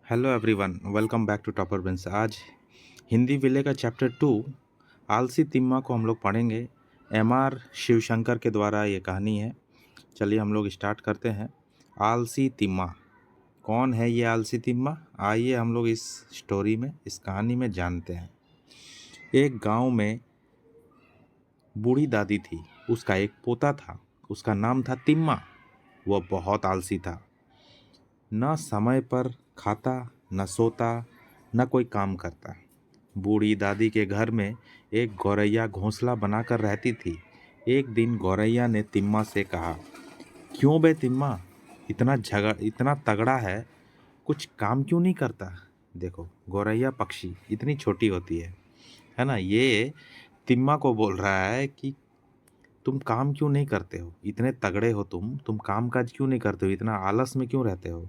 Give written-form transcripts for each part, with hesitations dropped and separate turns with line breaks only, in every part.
Hello everyone, welcome back to topper bench. आज हिंदी विले का chapter 2 आलसी तिम्मा को हम लोग पढ़ेंगे। एम.आर. शिवशंकर के द्वारा ये कहानी है। चलिए हम लोग स्टार्ट करते हैं। आलसी तिम्मा। कौन है ये आलसी तिम्मा? आइए हम लोग इस स्टोरी में, इस कहानी में जानते हैं। एक गांव में बूढ़ी दादी थी। उसका एक पोता था। उसका नाम था तिम्मा। वह बहुत आलसी था। न समय पर खाता, न सोता, न कोई काम करता। बूढ़ी दादी के घर में एक गौरैया घोंसला बनाकर रहती थी। एक दिन गौरैया ने तिम्मा से कहा, क्यों बे तिम्मा, इतना तगड़ा है, कुछ काम क्यों नहीं करता? देखो, गौरैया पक्षी इतनी छोटी होती है ना। ये तिम्मा को बोल रहा है कि तुम काम क्यों नहीं करते हो, इतने तगड़े हो तुम काम काज क्यों नहीं करते हो, इतना आलस में क्यों रहते हो?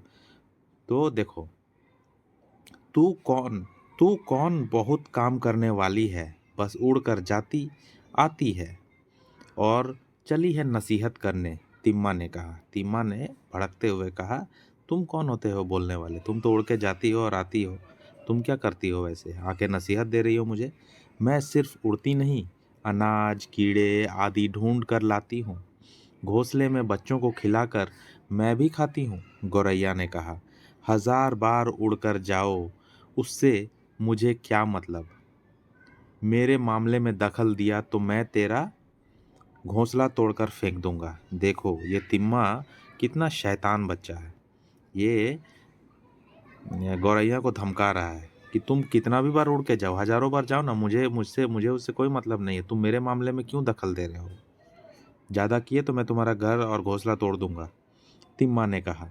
तो देखो, तू कौन तू कौन बहुत काम करने वाली है, बस उड़कर जाती आती है और चली है नसीहत करने। तिम्मा ने कहा। तिम्मा ने भड़कते हुए कहा, तुम कौन होते हो बोलने वाले? तुम तो उड़ के जाती हो और आती हो। तुम क्या करती हो वैसे, आके नसीहत दे रही हो मुझे? मैं सिर्फ उड़ती नहीं, अनाज कीड़े आदि ढूंढ कर लाती हूँ। घोंसले में बच्चों को खिलाकर मैं भी खाती हूँ। गौरैया ने कहा, 1000 बार उड़कर जाओ, उससे मुझे क्या मतलब? मेरे मामले में दखल दिया तो मैं तेरा घोंसला तोड़कर फेंक दूंगा। देखो, ये तिम्मा कितना शैतान बच्चा है। ये गौरैया को धमका रहा है कि तुम कितना भी बार उड़ के जाओ, 1000 बार जाओ ना, मुझे उससे कोई मतलब नहीं है। तुम मेरे मामले में क्यों दखल दे रहे हो? ज़्यादा किए तो मैं तुम्हारा घर और घोंसला तोड़ दूंगा। तिम्मा ने कहा।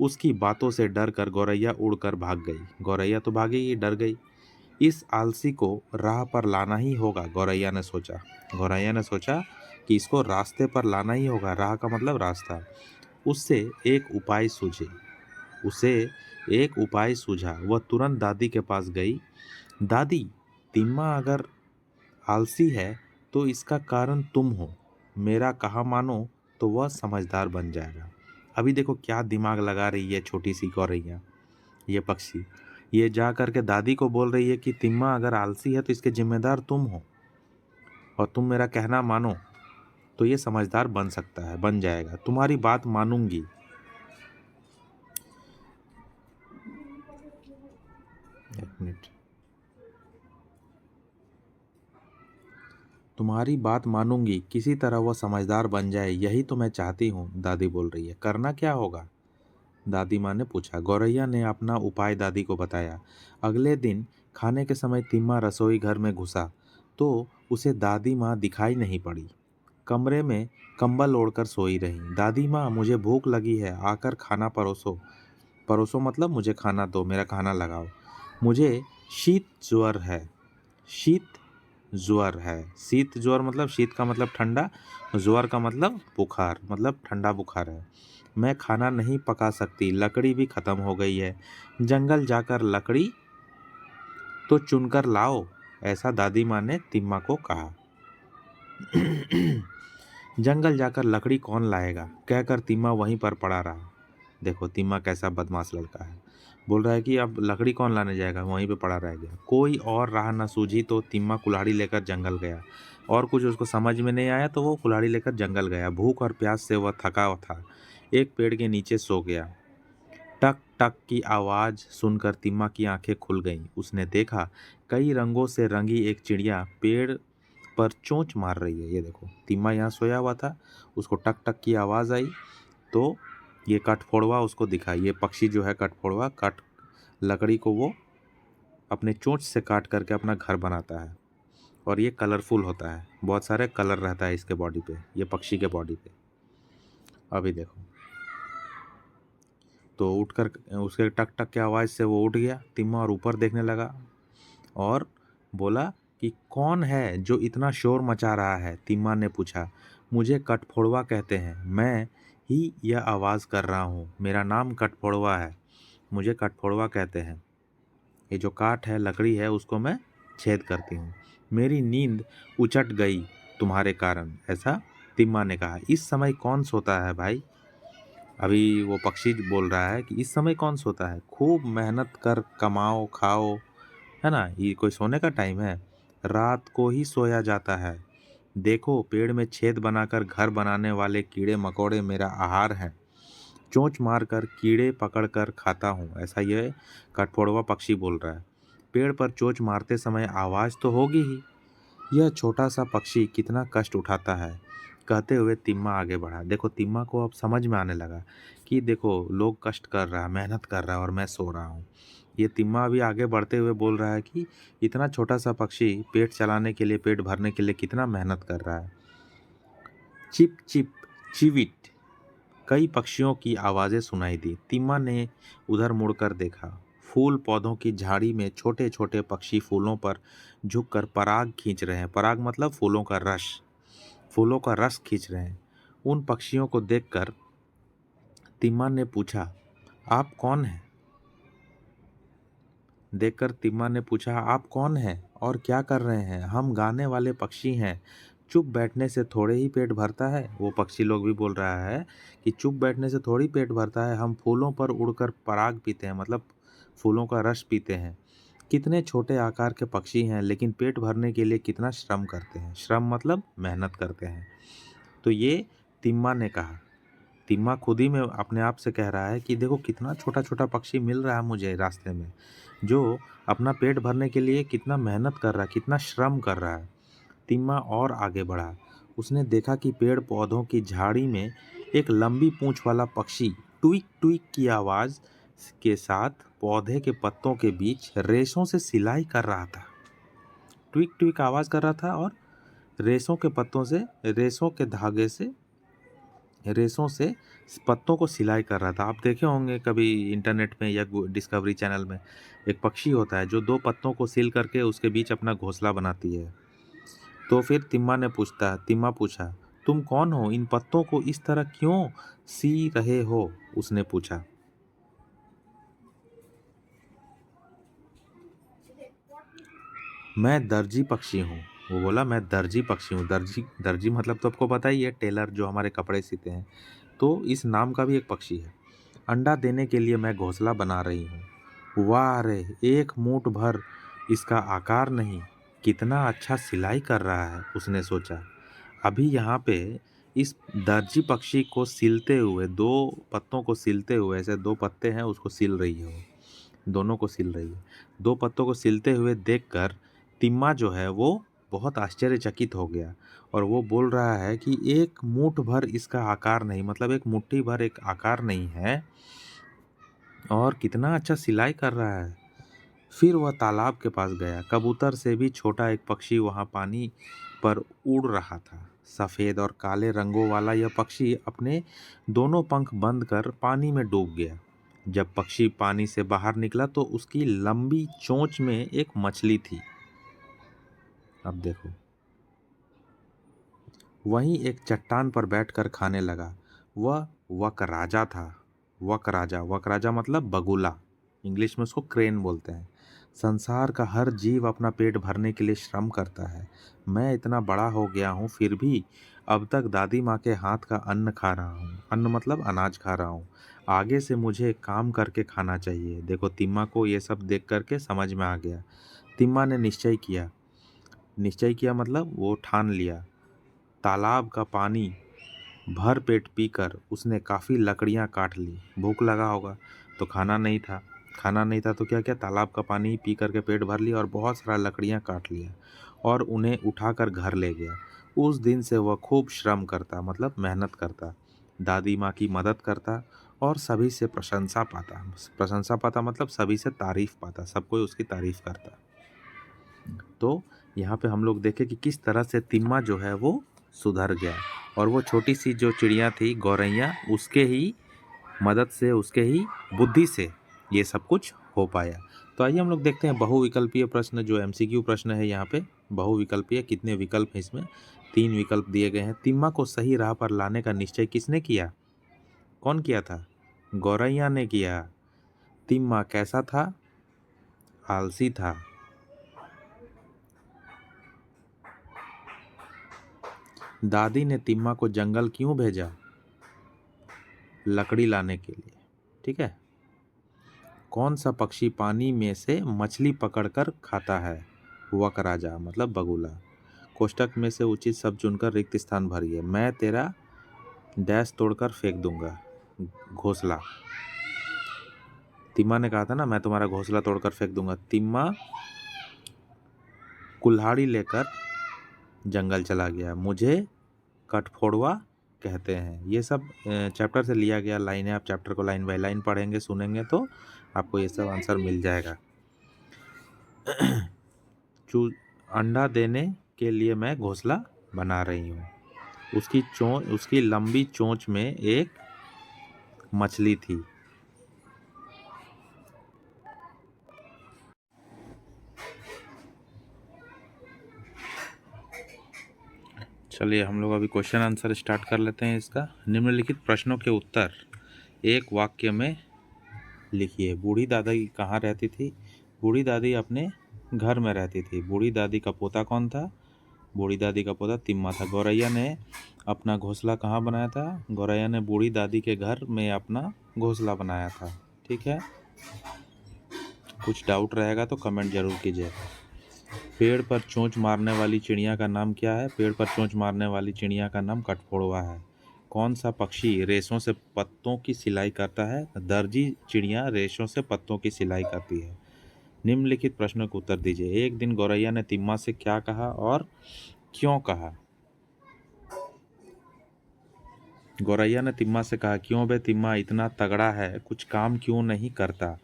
उसकी बातों से डर कर गौरैया उड़कर भाग गई। गौरैया तो भागी, डर गई। इस आलसी को राह पर लाना ही होगा, गौरैया ने सोचा। गौरैया ने सोचा कि इसको रास्ते पर लाना ही होगा। राह का मतलब रास्ता। उससे एक उपाय सूझे उसे एक उपाय सूझा। वह तुरंत दादी के पास गई। दादी, तिम्मा अगर आलसी है तो इसका कारण तुम हो। मेरा कहा मानो तो वह समझदार बन जाएगा। अभी देखो क्या दिमाग लगा रही है छोटी सी गौरैया, ये पक्षी। ये जा करके दादी को बोल रही है कि तिम्मा अगर आलसी है तो इसके जिम्मेदार तुम हो, और तुम मेरा कहना मानो तो ये समझदार बन सकता है, बन जाएगा। तुम्हारी बात मानूंगी। एक मिनट। तुम्हारी बात मानूंगी, किसी तरह वह समझदार बन जाए, यही तो मैं चाहती हूँ। दादी बोल रही है। करना क्या होगा? दादी माँ ने पूछा। गौरैया ने अपना उपाय दादी को बताया। अगले दिन खाने के समय तिम्मा रसोई घर में घुसा तो उसे दादी माँ दिखाई नहीं पड़ी। कमरे में कंबल ओढ़कर सोई रही। दादी माँ, मुझे भूख लगी है, आकर खाना परोसो। परोसो मतलब मुझे खाना दो, मेरा खाना लगाओ। मुझे शीत ज्वर है। शीत ज्वर है। शीत ज्वर मतलब शीत का मतलब ठंडा, ज्वर का मतलब बुखार, मतलब ठंडा बुखार है। मैं खाना नहीं पका सकती, लकड़ी भी खत्म हो गई है। जंगल जाकर लकड़ी तो चुनकर लाओ, ऐसा दादी माँ ने तिम्मा को कहा। जंगल जाकर लकड़ी कौन लाएगा, कहकर तिम्मा वहीं पर पड़ा रहा। देखो तिम्मा कैसा बदमाश लड़का है। बोल रहा है कि अब लकड़ी कौन लाने जाएगा, वहीं पे पड़ा रह गया। कोई और राह न सूझी तो तिम्मा कुल्हाड़ी लेकर जंगल गया। और कुछ उसको समझ में नहीं आया तो वो कुल्हाड़ी लेकर जंगल गया। भूख और प्यास से वह थका हुआ था। एक पेड़ के नीचे सो गया। टक टक की आवाज़ सुनकर तिम्मा की आंखें खुल गईं। उसने देखा कई रंगों से रंगी एक चिड़िया पेड़ पर चोंच मार रही है। ये देखो, तिम्मा यहाँ सोया हुआ था, उसको टक टक की आवाज़ आई तो ये कठफोड़वा उसको दिखा। ये पक्षी जो है कठफोड़वा, कट लकड़ी को वो अपने चोंच से काट करके अपना घर बनाता है। और ये कलरफुल होता है, बहुत सारे कलर रहता है इसके बॉडी पे, ये पक्षी के बॉडी पे। अभी देखो, तो उठकर उसके टक टक की आवाज़ से वो उठ गया तिम्मा और ऊपर देखने लगा और बोला कि कौन है जो इतना शोर मचा रहा है? तिम्मा ने पूछा। मुझे कठफोड़वा कहते हैं, मैं ही यह आवाज़ कर रहा हूँ। मेरा नाम कठफोड़वा है, मुझे कठफोड़वा कहते हैं। ये जो काठ है, लकड़ी है, उसको मैं छेद करती हूँ। मेरी नींद उचट गई तुम्हारे कारण, ऐसा तिम्मा ने कहा। इस समय कौन सोता है भाई? अभी वो पक्षी बोल रहा है कि इस समय कौन सोता है, खूब मेहनत कर कमाओ खाओ, है ना, ये कोई सोने का टाइम है, रात को ही सोया जाता है। देखो पेड़ में छेद बनाकर घर बनाने वाले कीड़े मकोड़े मेरा आहार हैं, चोंच मारकर कीड़े पकड़कर खाता हूँ, ऐसा ये कठफोड़वा पक्षी बोल रहा है। पेड़ पर चोंच मारते समय आवाज़ तो होगी ही, यह छोटा सा पक्षी कितना कष्ट उठाता है। कहते हुए तिम्मा आगे बढ़ा। देखो तिम्मा को अब समझ में आने लगा कि देखो लोग कष्ट कर रहा है, मेहनत कर रहा है और मैं सो रहा हूँ। ये तिम्मा अभी आगे बढ़ते हुए बोल रहा है कि इतना छोटा सा पक्षी पेट चलाने के लिए, पेट भरने के लिए कितना मेहनत कर रहा है। चिप चिप चिविट कई पक्षियों की आवाज़ें सुनाई दी। तिम्मा ने उधर मुड़कर देखा। फूल पौधों की झाड़ी में छोटे छोटे पक्षी फूलों पर झुककर पराग खींच रहे हैं। पराग मतलब फूलों का रस, फूलों का रस खींच रहे हैं। उन पक्षियों को देखकर तिम्मा ने पूछा, आप कौन हैं? देखकर तिम्मा ने पूछा, आप कौन हैं और क्या कर रहे हैं? हम गाने वाले पक्षी हैं। चुप बैठने से थोड़े ही पेट भरता है। वो पक्षी लोग भी बोल रहा है कि चुप बैठने से थोड़ी पेट भरता है, हम फूलों पर उड़कर पराग पीते हैं, मतलब फूलों का रस पीते हैं। कितने छोटे आकार के पक्षी हैं, लेकिन पेट भरने के लिए कितना श्रम करते हैं। श्रम मतलब मेहनत करते हैं। तो ये तिम्मा ने कहा। तिम्मा खुद ही में अपने आप से कह रहा है कि देखो कितना छोटा छोटा पक्षी मिल रहा है मुझे रास्ते में, जो अपना पेट भरने के लिए कितना मेहनत कर रहा है, कितना श्रम कर रहा है। तिम्मा और आगे बढ़ा। उसने देखा कि पेड़ पौधों की झाड़ी में एक लंबी पूंछ वाला पक्षी ट्वीक ट्वीक की आवाज़ के साथ पौधे के पत्तों के बीच रेशों से सिलाई कर रहा था। ट्वीक ट्वीक आवाज़ कर रहा था और रेशों के पत्तों से, रेशों के धागे से, रेशों से पत्तों को सिलाई कर रहा था। आप देखे होंगे कभी इंटरनेट में या डिस्कवरी चैनल में, एक पक्षी होता है जो दो पत्तों को सिल करके उसके बीच अपना घोंसला बनाती है। तो फिर तिम्मा पूछा, तुम कौन हो? इन पत्तों को इस तरह क्यों सी रहे हो? उसने पूछा। मैं दर्जी पक्षी हूँ। वो बोला, मैं दर्जी पक्षी हूँ। दर्जी दर्जी मतलब तो आपको पता ही है, टेलर जो हमारे कपड़े सीते हैं। तो इस नाम का भी एक पक्षी है। अंडा देने के लिए मैं घोंसला बना रही हूँ। वाह रे, एक मूठ भर इसका आकार नहीं, कितना अच्छा सिलाई कर रहा है, उसने सोचा। अभी यहाँ पे इस दर्जी पक्षी को सिलते हुए, दो पत्तों को सिलते हुए, ऐसे दो पत्ते हैं उसको सिल रही है वो, दोनों को सिल रही है। दो पत्तों को सिलते हुए देखकर तिम्मा जो है वो बहुत आश्चर्यचकित हो गया और वो बोल रहा है कि एक मुट्ठ भर इसका आकार नहीं, मतलब एक मुट्ठी भर एक आकार नहीं है, और कितना अच्छा सिलाई कर रहा है। फिर वह तालाब के पास गया। कबूतर से भी छोटा एक पक्षी वहाँ पानी पर उड़ रहा था। सफ़ेद और काले रंगों वाला यह पक्षी अपने दोनों पंख बंद कर पानी में डूब गया। जब पक्षी पानी से बाहर निकला तो उसकी लंबी चोंच में एक मछली थी। अब देखो, वहीं एक चट्टान पर बैठकर खाने लगा। वह वक राजा था। वक राजा मतलब बगुला, इंग्लिश में उसको क्रेन बोलते हैं। संसार का हर जीव अपना पेट भरने के लिए श्रम करता है। मैं इतना बड़ा हो गया हूँ फिर भी अब तक दादी माँ के हाथ का अन्न खा रहा हूँ। अन्न मतलब अनाज खा रहा हूँ। आगे से मुझे काम करके खाना चाहिए। देखो तिम्मा को ये सब देख करके समझ में आ गया। तिम्मा ने निश्चय किया मतलब वो ठान लिया। तालाब का पानी भर पेट पीकर उसने काफ़ी लकड़ियाँ काट ली। भूख लगा होगा तो खाना नहीं था तो क्या किया, तालाब का पानी पी करके पेट भर लिया और बहुत सारा लकड़ियाँ काट लिया और उन्हें उठाकर घर ले गया। उस दिन से वह खूब श्रम करता, मतलब मेहनत करता, दादी माँ की मदद करता और सभी से प्रशंसा पाता मतलब सभी से तारीफ पाता, सब कोई उसकी तारीफ करता। तो यहाँ पे हम लोग देखें कि किस तरह से तिम्मा जो है वो सुधर गया और वो छोटी सी जो चिड़िया थी गौरैया, उसके ही मदद से, उसके ही बुद्धि से ये सब कुछ हो पाया। तो आइए हम लोग देखते हैं बहुविकल्पीय प्रश्न, जो एमसीक्यू प्रश्न है यहाँ पे। बहुविकल्पीय, कितने विकल्प हैं इसमें? 3 विकल्प दिए गए हैं। तिम्मा को सही राह पर लाने का निश्चय किसने किया? कौन किया था? गौरैया ने किया। तिम्मा कैसा था? आलसी था। दादी ने तिम्मा को जंगल क्यों भेजा? लकड़ी लाने के लिए। ठीक है। कौन सा पक्षी पानी में से मछली पकड़कर खाता है? वक राजा मतलब बगुला। कोष्टक में से उचित शब्द चुनकर रिक्त स्थान भरिए। मैं तेरा डैश तोड़कर फेंक दूंगा। घोंसला। तिम्मा ने कहा था ना, मैं तुम्हारा घोंसला तोड़कर फेंक दूंगा। तिम्मा कुल्हाड़ी लेकर जंगल चला गया। मुझे कठफोड़वा कहते हैं। ये सब चैप्टर से लिया गया लाइन है। आप चैप्टर को लाइन बाय लाइन पढ़ेंगे सुनेंगे तो आपको ये सब आंसर मिल जाएगा। अंडा देने के लिए मैं घोंसला बना रही हूँ। उसकी लंबी चोंच में एक मछली थी। चलिए हम लोग अभी क्वेश्चन आंसर स्टार्ट कर लेते हैं इसका। निम्नलिखित प्रश्नों के उत्तर एक वाक्य में लिखिए। बूढ़ी दादी कहाँ रहती थी? बूढ़ी दादी अपने घर में रहती थी। बूढ़ी दादी का पोता कौन था? बूढ़ी दादी का पोता तिम्मा था। गौरैया ने अपना घोंसला कहाँ बनाया था? गौरैया ने बूढ़ी दादी के घर में अपना घोंसला बनाया था। ठीक है। कुछ डाउट रहेगा तो कमेंट जरूर कीजिएगा। पेड़ पर चोंच मारने वाली चिड़िया का नाम क्या है? पेड़ पर चोंच मारने वाली चिड़िया का नाम कठफोड़वा है। कौन सा पक्षी रेशों से पत्तों की सिलाई करता है? दर्जी चिड़िया रेशों से पत्तों की सिलाई करती है। निम्नलिखित प्रश्नों का उत्तर दीजिए। एक दिन गौरैया ने तिम्मा से क्या कहा और क्यों कहा? गौरैया ने तिम्मा से कहा, क्यों बे तिम्मा इतना तगड़ा है, कुछ काम क्यों नहीं करता?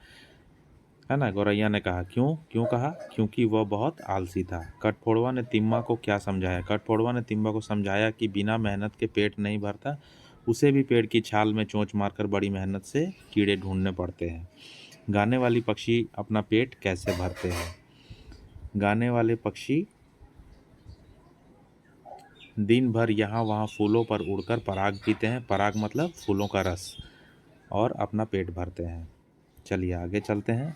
है ना। गौरैया ने कहा क्यों? क्यों कहा? क्योंकि वह बहुत आलसी था। कठफोड़वा ने तिम्मा को क्या समझाया? कठफोड़वा ने तिम्मा को समझाया कि बिना मेहनत के पेट नहीं भरता। उसे भी पेड़ की छाल में चोंच मारकर बड़ी मेहनत से कीड़े ढूंढने पड़ते हैं। गाने वाली पक्षी अपना पेट कैसे भरते हैं? गाने वाले पक्षी दिन भर यहाँ वहाँ फूलों पर उड़कर पराग पीते हैं। पराग मतलब फूलों का रस। और अपना पेट भरते हैं। चलिए आगे चलते हैं।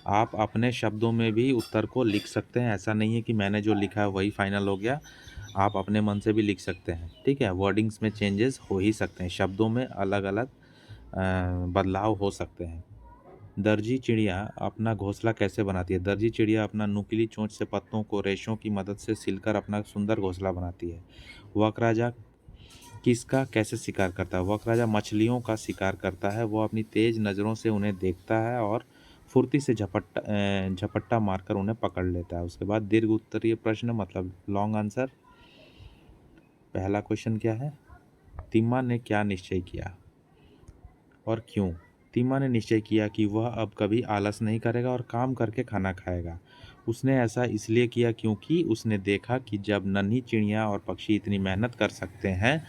आप अपने शब्दों में भी उत्तर को लिख सकते हैं। ऐसा नहीं है कि मैंने जो लिखा है वही फाइनल हो गया। आप अपने मन से भी लिख सकते हैं। ठीक है। वर्डिंग्स में चेंजेस हो ही सकते हैं। शब्दों में अलग अलग बदलाव हो सकते हैं। दर्जी चिड़िया अपना घोंसला कैसे बनाती है? दर्जी चिड़िया अपना नुकीली चोंच से पत्तों को रेशों की मदद से सिलकर अपना सुंदर घोंसला बनाती है। वक राजा किसका कैसे शिकार करता है? वक राजा मछलियों का शिकार करता है। वो अपनी तेज नज़रों से उन्हें देखता है और फुर्ती से झपट्टा मारकर उन्हें पकड़ लेता है। उसके बाद दीर्घ उत्तरीय प्रश्न मतलब लॉन्ग आंसर। पहला क्वेश्चन क्या है? तिम्मा ने क्या निश्चय किया और क्यों? तिम्मा ने निश्चय किया कि वह अब कभी आलस नहीं करेगा और काम करके खाना खाएगा। उसने ऐसा इसलिए किया क्योंकि उसने देखा कि जब नन्ही चिड़िया और पक्षी इतनी मेहनत कर सकते हैं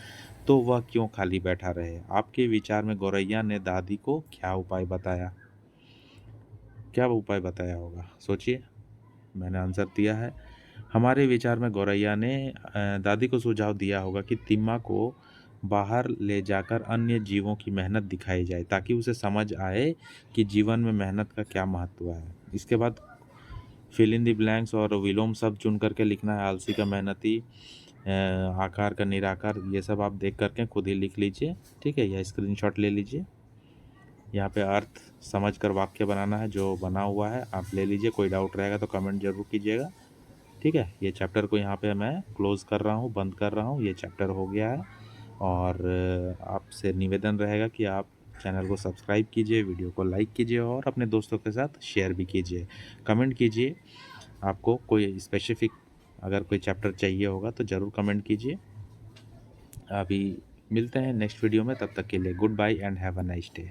तो वह क्यों खाली बैठा रहे। आपके विचार में गौरैया ने दादी को क्या उपाय बताया? क्या उपाय बताया होगा सोचिए। मैंने आंसर दिया है। हमारे विचार में गौरैया ने दादी को सुझाव दिया होगा कि तिम्मा को बाहर ले जाकर अन्य जीवों की मेहनत दिखाई जाए ताकि उसे समझ आए कि जीवन में मेहनत का क्या महत्व है। इसके बाद फिल इन द ब्लैंक्स और विलोम शब्द चुन करके लिखना है। आलसी का मेहनती, आकार का निराकार, ये सब आप देख करके खुद ही लिख लीजिए। ठीक है। या स्क्रीनशॉट ले लीजिए। यहाँ पे अर्थ समझ कर वाक्य बनाना है। जो बना हुआ है आप ले लीजिए। कोई डाउट रहेगा तो कमेंट जरूर कीजिएगा। ठीक है। ये चैप्टर को यहाँ पे मैं क्लोज़ कर रहा हूँ, बंद कर रहा हूँ। ये चैप्टर हो गया है। और आपसे निवेदन रहेगा कि आप चैनल को सब्सक्राइब कीजिए, वीडियो को लाइक कीजिए और अपने दोस्तों के साथ शेयर भी कीजिए। कमेंट कीजिए। आपको कोई स्पेसिफिक अगर कोई चैप्टर चाहिए होगा तो ज़रूर कमेंट कीजिए। अभी मिलते हैं नेक्स्ट वीडियो में। तब तक के लिए good bye and have a nice day.